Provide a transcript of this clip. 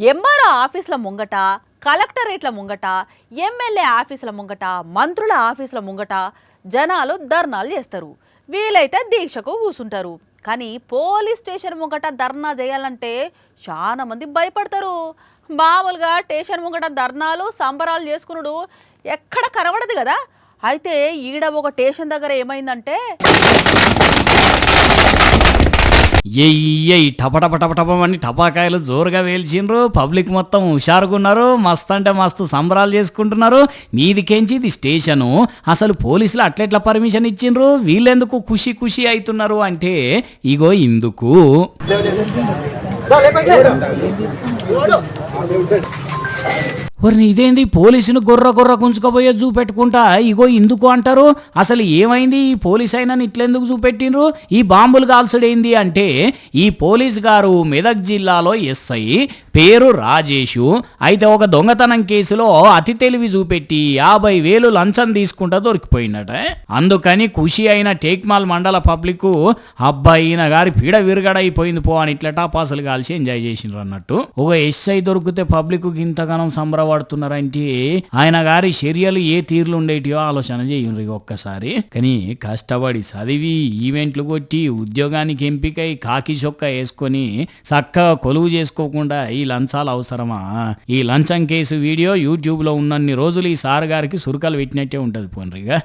MRO ఆఫీసుల ముంగట, కలెక్టరేట్ల ముంగట, ఎమ్మెల్యే ఆఫీసుల ముంగట, మంత్రుల ఆఫీసుల ముంగట జనాలు ధర్నాలు చేస్తారు. వీలైతే దీక్షకు కూసుంటారు. కానీ పోలీస్ స్టేషన్ ముంగట ధర్నా చేయాలంటే చాలా మంది భయపడతారు. మామూలుగా స్టేషన్ ముంగట ధర్నాలు సంబరాలు చేసుకున్నాడు ఎక్కడ కనబడదు కదా. అయితే ఈడ ఒక స్టేషన్ దగ్గర ఏమైందంటే ఎయ్యి టపటపటపటపమని టపాకాయలు జోరుగా వేల్చిండ్రు. పబ్లిక్ మొత్తం హుషారుగున్నారు. మస్తు అంటే మస్తు సంబరాలు చేసుకుంటున్నారు. మీదికెంచి ఇది స్టేషను. అసలు పోలీసులు అట్లెట్లా పర్మిషన్ ఇచ్చిండ్రు? వీళ్ళెందుకు ఖుషి ఖుషి అవుతున్నారు అంటే ఇగో ఇందుకు. ఒరిని ఇదేంది పోలీసును గొర్ర గుంజుకపోయే చూపెట్టుకుంటా ఇగో ఇందుకు అంటారు. అసలు ఏమైంది? ఈ పోలీస్ అయినా ఇట్లెందుకు చూపెట్టిండ్రు? ఈ బాంబులు కాల్చుడేంది అంటే ఈ పోలీస్ గారు మెదక్ జిల్లాలో ఎస్ఐ పేరు రాజేషు. అయితే ఒక దొంగతనం కేసులో అతి తెలివి చూపెట్టి 50,000 లంచం తీసుకుంటా దొరికిపోయినట. అందుకని ఖుషి అయిన టేక్మాల్ మండల పబ్లిక్ అబ్బాయిన గారి పీడ విరగడైపోయింది పో అని ఇట్లా టాపాసులు కాల్చి ఎంజాయ్ చేసిండ్రు అన్నట్టు. ఒక ఎస్ఐ దొరికితే పబ్లిక్ ఇంతగానం సంబరపడుతున్నారంటే ఆయన గారి చర్యలు ఏ తీరులు ఉండేటియో ఆలోచన చేయండి ఒక్కసారి. కానీ కష్టపడి చదివి ఈవెంట్లు కొట్టి ఉద్యోగానికి ఎంపికై కాకి చొక్కా వేసుకొని చక్కగా కొలువు చేసుకోకుండా ఈ లంచాలు అవసరమా? ఈ లంచం కేసు వీడియో యూట్యూబ్లో ఉన్నన్ని రోజులు ఈ సార్ గారికి సురకలు పెట్టినట్టే ఉంటుంది పోన్రిగా.